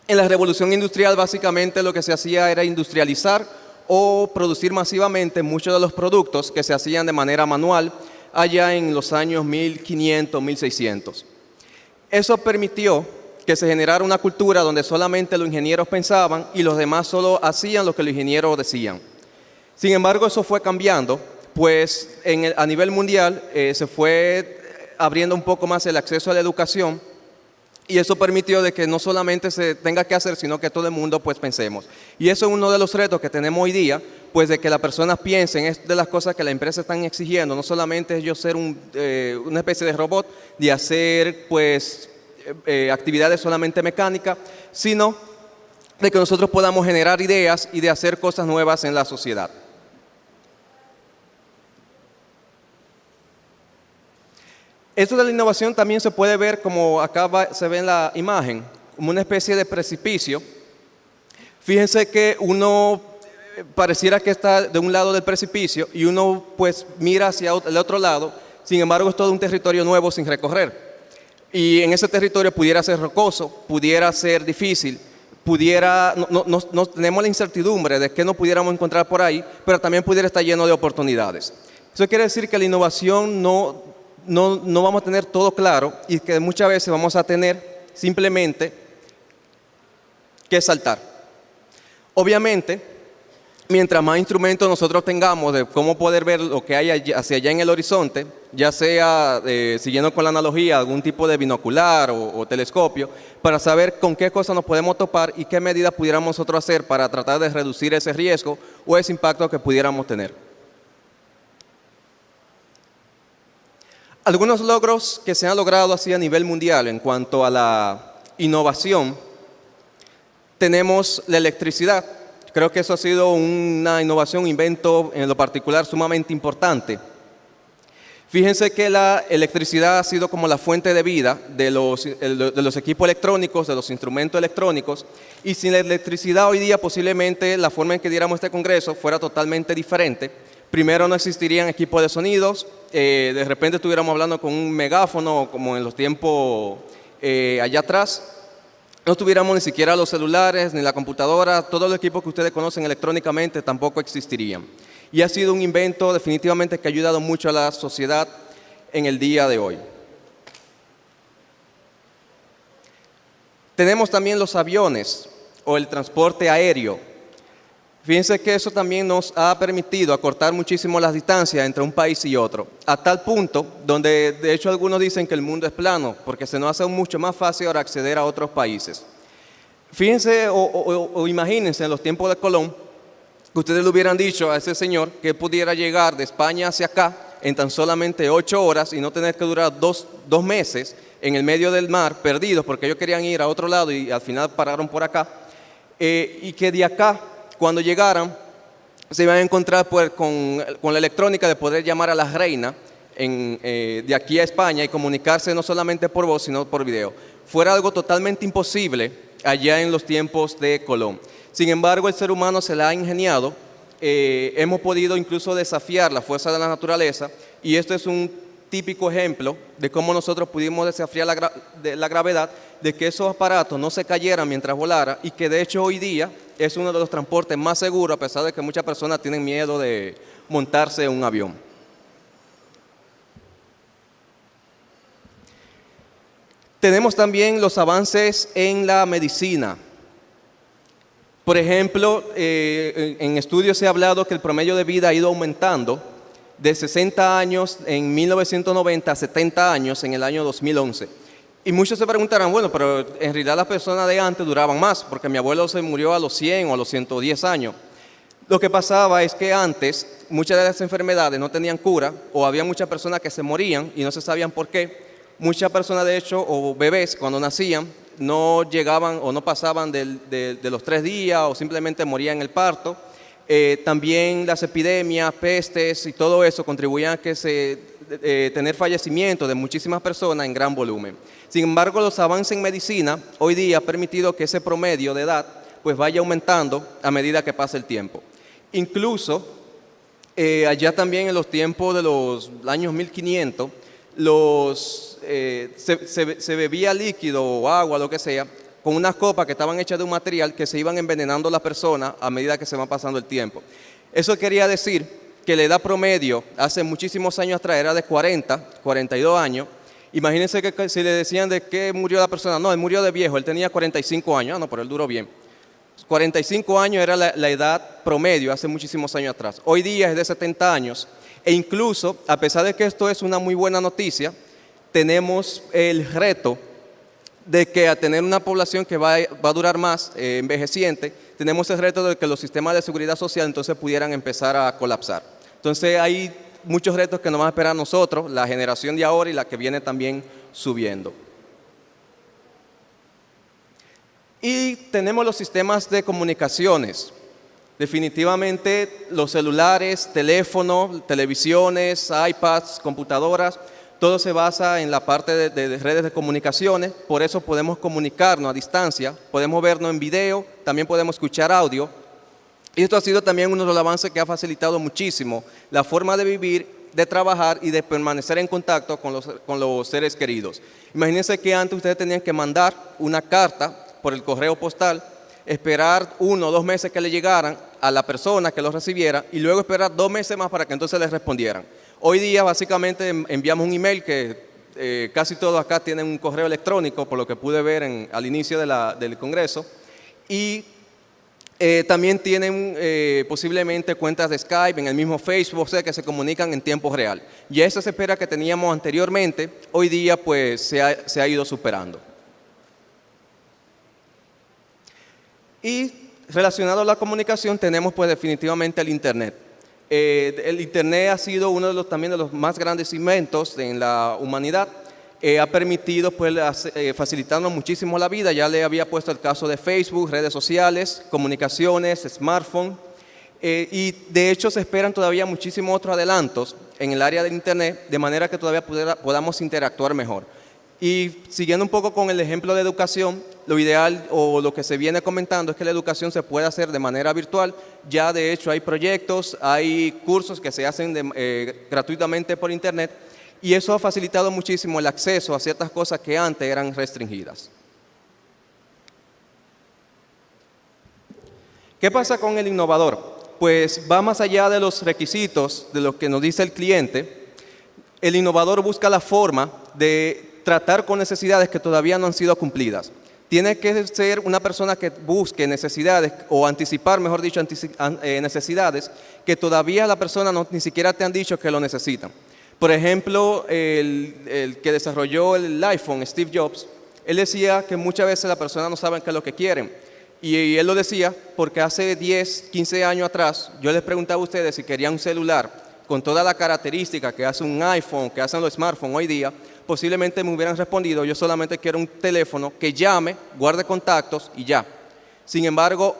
En la revolución industrial básicamente lo que se hacía era industrializar o producir masivamente muchos de los productos que se hacían de manera manual allá en los años 1500, 1600. Eso permitió que se generara una cultura donde solamente los ingenieros pensaban y los demás solo hacían lo que los ingenieros decían. Sin embargo, eso fue cambiando, pues a nivel mundial se fue abriendo un poco más el acceso a la educación y eso permitió de que no solamente se tenga que hacer, sino que todo el mundo pues pensemos. Y eso es uno de los retos que tenemos hoy día, pues de que las personas piensen, es de las cosas que las empresas están exigiendo, no solamente es yo ser una especie de robot, de hacer pues actividades solamente mecánicas, sino de que nosotros podamos generar ideas y de hacer cosas nuevas en la sociedad. Esto de la innovación también se puede ver, como acá se ve en la imagen, como una especie de precipicio. Fíjense que uno pareciera que está de un lado del precipicio y uno pues mira hacia el otro lado, sin embargo es todo un territorio nuevo sin recorrer. Y en ese territorio pudiera ser rocoso, pudiera ser difícil, no tenemos la incertidumbre de qué no pudiéramos encontrar por ahí, pero también pudiera estar lleno de oportunidades. Eso quiere decir que la innovación no vamos a tener todo claro y que muchas veces vamos a tener simplemente que saltar. Obviamente, mientras más instrumentos nosotros tengamos de cómo poder ver lo que hay hacia allá en el horizonte, ya sea siguiendo con la analogía, algún tipo de binocular o telescopio, para saber con qué cosas nos podemos topar y qué medidas pudiéramos nosotros hacer para tratar de reducir ese riesgo o ese impacto que pudiéramos tener. Algunos logros que se han logrado así a nivel mundial en cuanto a la innovación, tenemos la electricidad. Creo que eso ha sido una innovación, un invento en lo particular sumamente importante. Fíjense que la electricidad ha sido como la fuente de vida de los equipos electrónicos, de los instrumentos electrónicos, y sin la electricidad hoy día posiblemente la forma en que diéramos este congreso fuera totalmente diferente. Primero no existirían equipos de sonidos, de repente estuviéramos hablando con un megáfono como en los tiempos allá atrás. No tuviéramos ni siquiera los celulares, ni la computadora, todos los equipos que ustedes conocen electrónicamente tampoco existirían. Y ha sido un invento definitivamente que ha ayudado mucho a la sociedad en el día de hoy. Tenemos también los aviones o el transporte aéreo. Fíjense que eso también nos ha permitido acortar muchísimo las distancias entre un país y otro, a tal punto donde de hecho algunos dicen que el mundo es plano, porque se nos hace mucho más fácil ahora acceder a otros países. Fíjense o imagínense en los tiempos de Colón, que ustedes le hubieran dicho a ese señor que pudiera llegar de España hacia acá en tan solamente 8 horas y no tener que durar dos meses en el medio del mar, perdidos, porque ellos querían ir a otro lado y al final pararon por acá, y que de acá, cuando llegaran, se iban a encontrar pues, con la electrónica de poder llamar a la reina de aquí a España y comunicarse no solamente por voz, sino por video. Fuera algo totalmente imposible allá en los tiempos de Colón. Sin embargo, el ser humano se la ha ingeniado, hemos podido incluso desafiar la fuerza de la naturaleza y esto es un típico ejemplo de cómo nosotros pudimos desafiar la gravedad, de que esos aparatos no se cayeran mientras volara y que de hecho hoy día es uno de los transportes más seguros, a pesar de que muchas personas tienen miedo de montarse en un avión. Tenemos también los avances en la medicina. Por ejemplo, en estudios se ha hablado que el promedio de vida ha ido aumentando de 60 años en 1990 a 70 años en el año 2011. Y muchos se preguntarán, bueno, pero en realidad las personas de antes duraban más, porque mi abuelo se murió a los 100 o a los 110 años. Lo que pasaba es que antes muchas de las enfermedades no tenían cura o había muchas personas que se morían y no se sabían por qué. Muchas personas, de hecho, o bebés, cuando nacían, no llegaban o no pasaban de los 3 días o simplemente morían en el parto. También las epidemias, pestes y todo eso contribuían a que tener fallecimientos de muchísimas personas en gran volumen. Sin embargo, los avances en medicina hoy día han permitido que ese promedio de edad pues vaya aumentando a medida que pasa el tiempo. Incluso allá también en los tiempos de los años 1500, se bebía líquido o agua, lo que sea, con unas copas que estaban hechas de un material que se iban envenenando las personas a medida que se va pasando el tiempo. Eso quería decir que la edad promedio hace muchísimos años atrás era de 40, 42 años. Imagínense que si le decían de qué murió la persona, no, él murió de viejo, él tenía 45 años, no, pero él duró bien. 45 años era la edad promedio hace muchísimos años atrás. Hoy día es de 70 años e incluso, a pesar de que esto es una muy buena noticia, tenemos el reto de que a tener una población que va a durar más envejeciente, tenemos el reto de que los sistemas de seguridad social entonces pudieran empezar a colapsar. Entonces hay muchos retos que nos van a esperar a nosotros, la generación de ahora y la que viene también subiendo. Y tenemos los sistemas de comunicaciones. Definitivamente los celulares, teléfonos, televisiones, iPads, computadoras, todo se basa en la parte de redes de comunicaciones, por eso podemos comunicarnos a distancia, podemos vernos en video, también podemos escuchar audio. Y esto ha sido también uno de los avances que ha facilitado muchísimo la forma de vivir, de trabajar y de permanecer en contacto con los seres queridos. Imagínense que antes ustedes tenían que mandar una carta por el correo postal, esperar 1 o 2 meses que le llegaran a la persona que lo recibiera y luego esperar 2 meses más para que entonces les respondieran. Hoy día básicamente enviamos un email que casi todos acá tienen un correo electrónico, por lo que pude ver al inicio del Congreso, y también tienen posiblemente cuentas de Skype, en el mismo Facebook, o sea que se comunican en tiempo real. Y esa espera que teníamos anteriormente, hoy día pues se ha ido superando. Y relacionado a la comunicación tenemos pues definitivamente el Internet. El Internet ha sido uno también de los más grandes inventos en la humanidad. Ha permitido pues, facilitarnos muchísimo la vida. Ya le había puesto el caso de Facebook, redes sociales, comunicaciones, smartphone. Y de hecho se esperan todavía muchísimos otros adelantos en el área del Internet, de manera que todavía podamos interactuar mejor. Y siguiendo un poco con el ejemplo de educación, lo ideal o lo que se viene comentando es que la educación se puede hacer de manera virtual. Ya de hecho hay proyectos, hay cursos que se hacen gratuitamente por Internet y eso ha facilitado muchísimo el acceso a ciertas cosas que antes eran restringidas. ¿Qué pasa con el innovador? Pues va más allá de los requisitos de lo que nos dice el cliente. El innovador busca la forma de tratar con necesidades que todavía no han sido cumplidas. Tiene que ser una persona que busque necesidades, o anticipar, mejor dicho, necesidades que todavía la persona ni siquiera te han dicho que lo necesitan. Por ejemplo, el que desarrolló el iPhone, Steve Jobs, él decía que muchas veces las personas no saben qué es lo que quieren. Y él lo decía porque hace 10, 15 años atrás, yo les preguntaba a ustedes si querían un celular con toda la característica que hace un iPhone, que hacen los smartphones hoy día, posiblemente me hubieran respondido, yo solamente quiero un teléfono que llame, guarde contactos y ya. Sin embargo,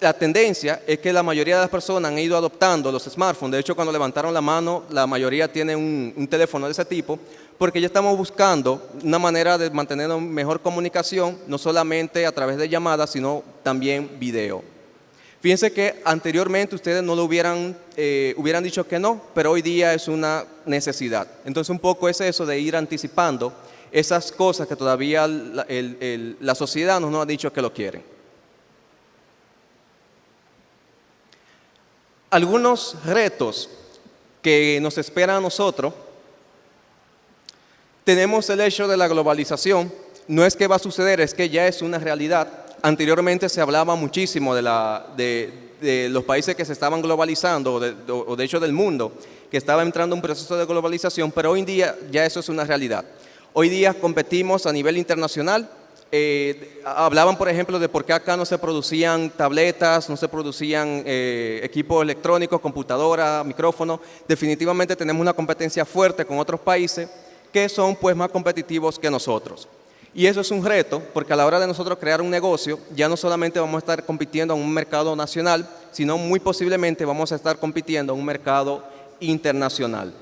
la tendencia es que la mayoría de las personas han ido adoptando los smartphones. De hecho, cuando levantaron la mano, la mayoría tiene un teléfono de ese tipo, porque ya estamos buscando una manera de mantener una mejor comunicación, no solamente a través de llamadas, sino también video. Fíjense que anteriormente ustedes no lo hubieran dicho que no, pero hoy día es una necesidad. Entonces un poco es eso de ir anticipando esas cosas que todavía la sociedad nos ha dicho que lo quieren. Algunos retos que nos esperan a nosotros, tenemos el hecho de la globalización. No es que va a suceder, es que ya es una realidad. Anteriormente se hablaba muchísimo de los países que se estaban globalizando, o de hecho del mundo, que estaba entrando en un proceso de globalización, pero hoy en día ya eso es una realidad. Hoy día competimos a nivel internacional. Hablaban, por ejemplo, de por qué acá no se producían tabletas, no se producían equipos electrónicos, computadoras, micrófonos. Definitivamente tenemos una competencia fuerte con otros países que son pues más competitivos que nosotros. Y eso es un reto, porque a la hora de nosotros crear un negocio, ya no solamente vamos a estar compitiendo en un mercado nacional, sino muy posiblemente vamos a estar compitiendo en un mercado internacional.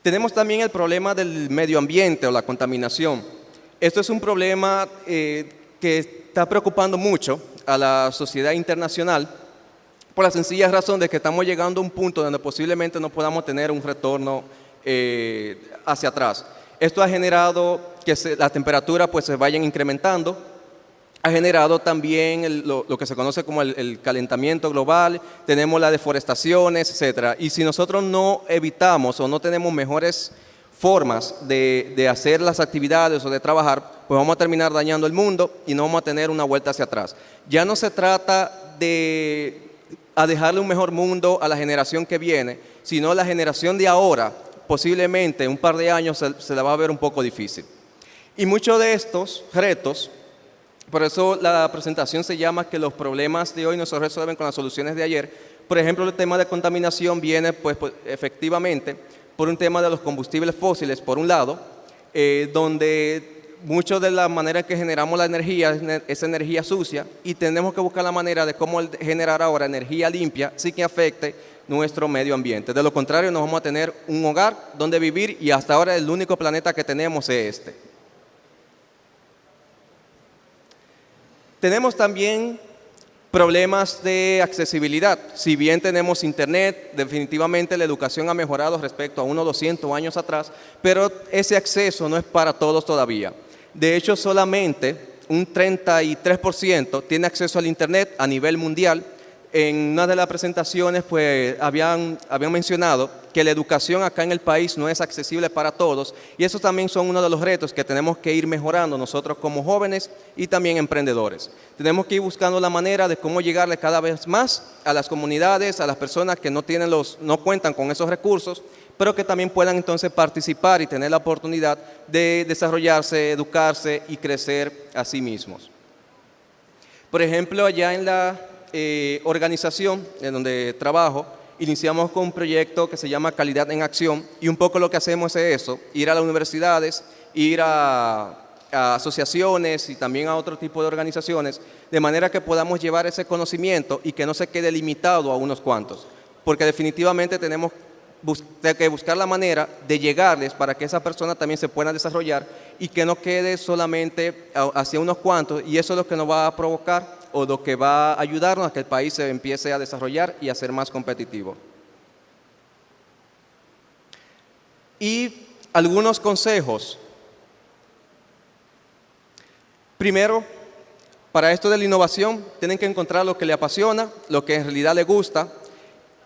Tenemos también el problema del medio ambiente o la contaminación. Esto es un problema que está preocupando mucho a la sociedad internacional por la sencilla razón de que estamos llegando a un punto donde posiblemente no podamos tener un retorno hacia atrás. Esto ha generado que la temperatura pues se vayan incrementando, ha generado también lo que se conoce como el calentamiento global, tenemos las deforestaciones, etc. Y si nosotros no evitamos o no tenemos mejores formas de hacer las actividades o de trabajar, pues vamos a terminar dañando el mundo y no vamos a tener una vuelta hacia atrás. Ya no se trata de dejarle un mejor mundo a la generación que viene, sino la generación de ahora, posiblemente en un par de años se la va a ver un poco difícil. Y muchos de estos retos, por eso la presentación se llama que los problemas de hoy no se resuelven con las soluciones de ayer. Por ejemplo, el tema de contaminación viene pues efectivamente por un tema de los combustibles fósiles, por un lado, donde mucho de la manera en que generamos la energía es energía sucia y tenemos que buscar la manera de cómo generar ahora energía limpia sin que afecte nuestro medio ambiente. De lo contrario, no vamos a tener un hogar donde vivir y hasta ahora el único planeta que tenemos es este. Tenemos también problemas de accesibilidad. Si bien tenemos internet, definitivamente la educación ha mejorado respecto a unos 200 años atrás, pero ese acceso no es para todos todavía. De hecho, solamente un 33% tiene acceso al internet a nivel mundial. En una de las presentaciones pues, habían mencionado que la educación acá en el país no es accesible para todos y esos también son uno de los retos que tenemos que ir mejorando nosotros como jóvenes y también emprendedores. Tenemos que ir buscando la manera de cómo llegarle cada vez más a las comunidades, a las personas que no cuentan con esos recursos, pero que también puedan entonces participar y tener la oportunidad de desarrollarse, educarse y crecer a sí mismos. Por ejemplo, allá en la organización en donde trabajo, iniciamos con un proyecto que se llama Calidad en Acción y un poco lo que hacemos es eso, ir a las universidades, ir a asociaciones y también a otro tipo de organizaciones, de manera que podamos llevar ese conocimiento y que no se quede limitado a unos cuantos, porque definitivamente tenemos que buscar la manera de llegarles para que esas personas también se puedan desarrollar y que no quede solamente hacia unos cuantos y eso es lo que nos va a provocar o lo que va a ayudarnos a que el país se empiece a desarrollar y a ser más competitivo. Y algunos consejos. Primero, para esto de la innovación, tienen que encontrar lo que le apasiona, lo que en realidad le gusta.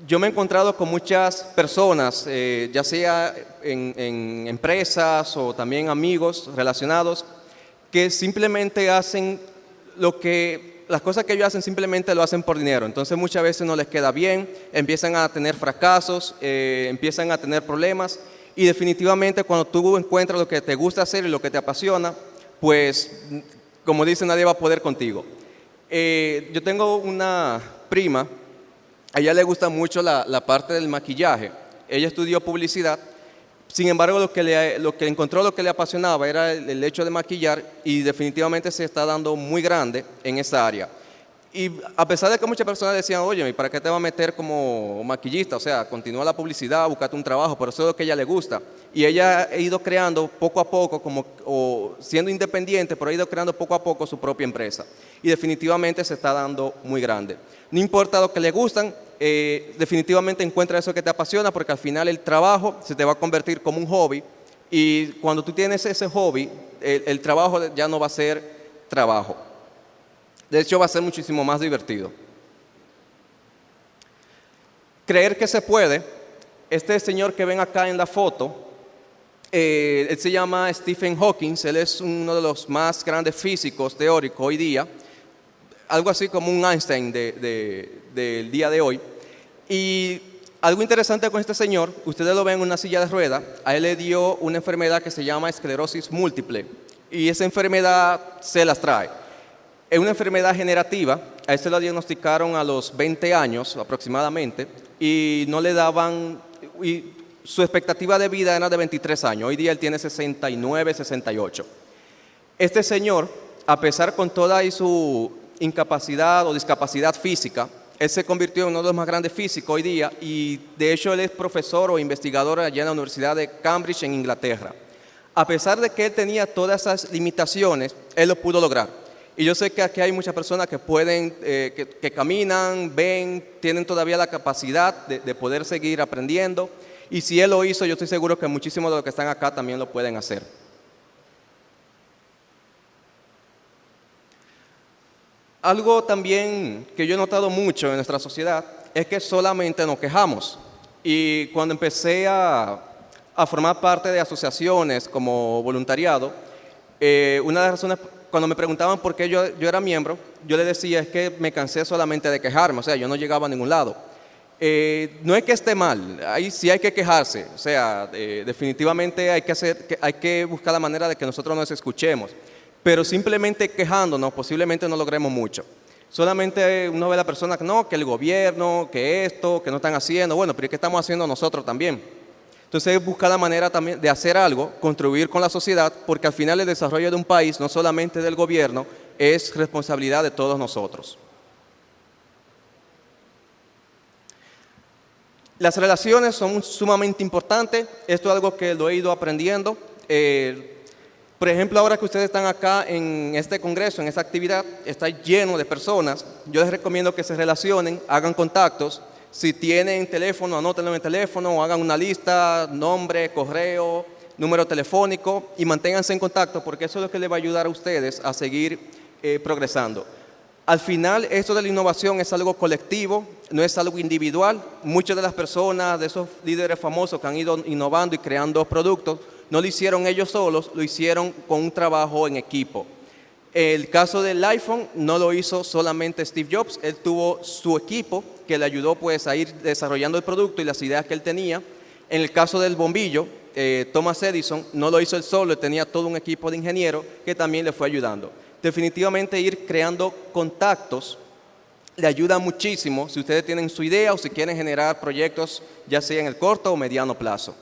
Yo me he encontrado con muchas personas, ya sea en empresas o también amigos relacionados, que simplemente hacen las cosas que ellos hacen simplemente lo hacen por dinero. Entonces muchas veces no les queda bien, empiezan a tener fracasos, empiezan a tener problemas y definitivamente cuando tú encuentras lo que te gusta hacer y lo que te apasiona, pues como dice, nadie va a poder contigo. Yo tengo una prima, a ella le gusta mucho la parte del maquillaje. Ella estudió publicidad. Sin embargo, lo que encontró, lo que le apasionaba era el hecho de maquillar y definitivamente se está dando muy grande en esa área. Y a pesar de que muchas personas decían, oye, ¿para qué te vas a meter como maquillista? O sea, continúa la publicidad, búscate un trabajo, pero eso es lo que a ella le gusta. Y ella ha ido creando poco a poco, o siendo independiente, pero ha ido creando poco a poco su propia empresa. Y definitivamente se está dando muy grande. No importa lo que le gustan, definitivamente encuentra eso que te apasiona porque al final el trabajo se te va a convertir como un hobby y cuando tú tienes ese hobby, el trabajo ya no va a ser trabajo. De hecho, va a ser muchísimo más divertido. Creer que se puede. Este señor que ven acá en la foto, él se llama Stephen Hawking, él es uno de los más grandes físicos teóricos hoy día, algo así como un Einstein del día de hoy. Y algo interesante con este señor, ustedes lo ven en una silla de ruedas, a él le dio una enfermedad que se llama esclerosis múltiple y esa enfermedad se las trae. Es una enfermedad generativa, a él se la diagnosticaron a los 20 años aproximadamente y no le daban, y su expectativa de vida era de 23 años, hoy día él tiene 69, 68. Este señor, a pesar con toda su incapacidad o discapacidad física, él se convirtió en uno de los más grandes físicos hoy día y de hecho él es profesor o investigador allá en la Universidad de Cambridge en Inglaterra. A pesar de que él tenía todas esas limitaciones, él lo pudo lograr. Y yo sé que aquí hay muchas personas que pueden, que caminan, ven, tienen todavía la capacidad de poder seguir aprendiendo. Y si él lo hizo, yo estoy seguro que muchísimos de los que están acá también lo pueden hacer. Algo también que yo he notado mucho en nuestra sociedad es que solamente nos quejamos. Y cuando empecé a formar parte de asociaciones como voluntariado, una de las razones, cuando me preguntaban por qué yo era miembro, yo les decía es que me cansé solamente de quejarme, o sea, yo no llegaba a ningún lado. No es que esté mal, ahí sí hay que quejarse, o sea, definitivamente hay que buscar la manera de que nosotros nos escuchemos, pero simplemente quejándonos posiblemente no logremos mucho. Solamente uno ve a la persona que no, que el gobierno, que esto, que no están haciendo, bueno, pero ¿y qué estamos haciendo nosotros también? Entonces buscar la manera también de hacer algo, contribuir con la sociedad, porque al final el desarrollo de un país, no solamente del gobierno, es responsabilidad de todos nosotros. Las relaciones son sumamente importantes, esto es algo que lo he ido aprendiendo. Por ejemplo, ahora que ustedes están acá en este congreso, en esta actividad, está lleno de personas, yo les recomiendo que se relacionen, hagan contactos. Si tienen teléfono, anótenlo en el teléfono o hagan una lista, nombre, correo, número telefónico y manténganse en contacto porque eso es lo que les va a ayudar a ustedes a seguir progresando. Al final, esto de la innovación es algo colectivo, no es algo individual. Muchas de las personas, de esos líderes famosos que han ido innovando y creando productos, no lo hicieron ellos solos, lo hicieron con un trabajo en equipo. El caso del iPhone no lo hizo solamente Steve Jobs, él tuvo su equipo que le ayudó pues a ir desarrollando el producto y las ideas que él tenía. En el caso del bombillo, Thomas Edison no lo hizo él solo, él tenía todo un equipo de ingenieros que también le fue ayudando. Definitivamente ir creando contactos le ayuda muchísimo si ustedes tienen su idea o si quieren generar proyectos ya sea en el corto o mediano plazo.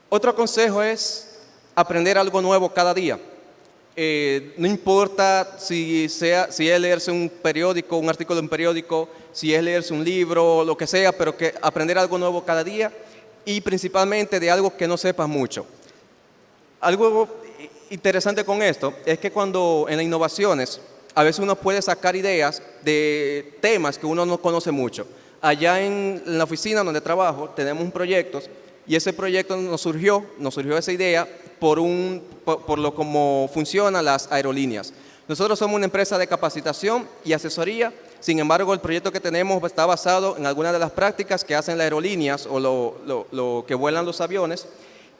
Otro consejo es aprender algo nuevo cada día. No importa si es leerse un periódico, un artículo de un periódico, si es leerse un libro, lo que sea, pero que aprender algo nuevo cada día y principalmente de algo que no sepas mucho. Algo interesante con esto es que cuando en las innovaciones a veces uno puede sacar ideas de temas que uno no conoce mucho. Allá en la oficina donde trabajo tenemos un proyecto y ese proyecto nos surgió esa idea por lo como funcionan las aerolíneas. Nosotros somos una empresa de capacitación y asesoría, sin embargo el proyecto que tenemos está basado en algunas de las prácticas que hacen las aerolíneas o lo que vuelan los aviones.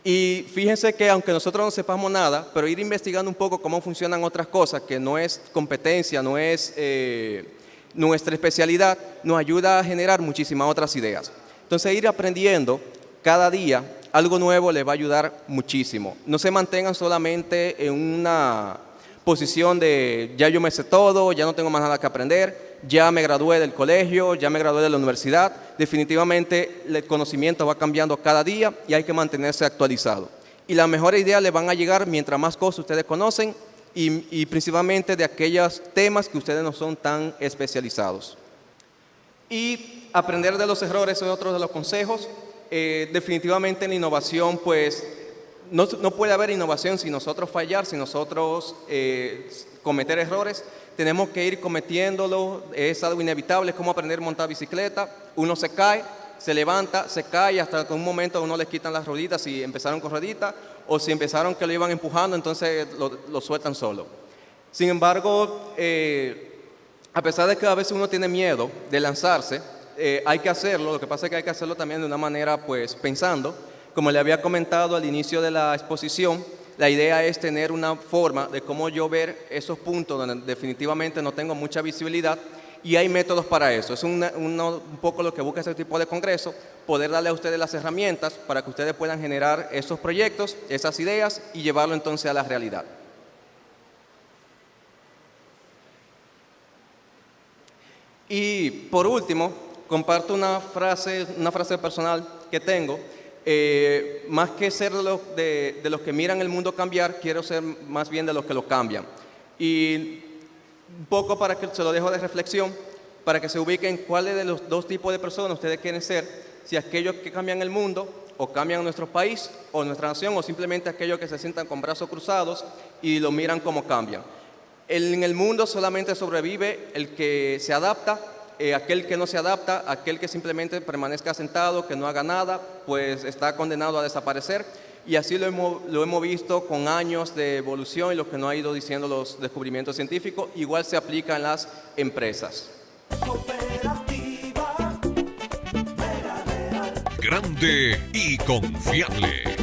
Y fíjense que aunque nosotros no sepamos nada, pero ir investigando un poco cómo funcionan otras cosas, que no es competencia, no es nuestra especialidad, nos ayuda a generar muchísimas otras ideas. Entonces ir aprendiendo cada día algo nuevo les va a ayudar muchísimo. No se mantengan solamente en una posición de ya yo me sé todo, ya no tengo más nada que aprender, ya me gradué del colegio, ya me gradué de la universidad. Definitivamente el conocimiento va cambiando cada día y hay que mantenerse actualizado. Y las mejores ideas les van a llegar mientras más cosas ustedes conocen y principalmente de aquellos temas que ustedes no son tan especializados. Y aprender de los errores es otro de los consejos. Definitivamente en la innovación pues no puede haber innovación sin nosotros fallar, sin nosotros cometer errores. Tenemos que ir cometiéndolo, es algo inevitable, es como aprender a montar bicicleta. Uno se cae, se levanta, se cae, hasta que en un momento a uno les quitan las rueditas si empezaron con rueditas, o si empezaron que lo iban empujando, entonces lo sueltan solo. Sin embargo, a pesar de que a veces uno tiene miedo de lanzarse, hay que hacerlo. Lo que pasa es que hay que hacerlo también de una manera pues pensando. Como le había comentado al inicio de la exposición, la idea es tener una forma de cómo yo ver esos puntos donde definitivamente no tengo mucha visibilidad y hay métodos para eso. Es un poco lo que busca este tipo de congreso, poder darle a ustedes las herramientas para que ustedes puedan generar esos proyectos, esas ideas y llevarlo entonces a la realidad. Y por último, comparto una frase personal que tengo. Más que ser de los que miran el mundo cambiar, quiero ser más bien de los que lo cambian. Y un poco para que se lo dejo de reflexión, para que se ubiquen cuáles de los dos tipos de personas ustedes quieren ser, si aquellos que cambian el mundo o cambian nuestro país o nuestra nación, o simplemente aquellos que se sientan con brazos cruzados y lo miran como cambian. En el mundo solamente sobrevive el que se adapta. Aquel que no se adapta, aquel que simplemente permanezca sentado, que no haga nada, pues está condenado a desaparecer. Y así lo hemos visto con años de evolución y lo que nos ha ido diciendo los descubrimientos científicos, igual se aplica en las empresas. Grande y confiable.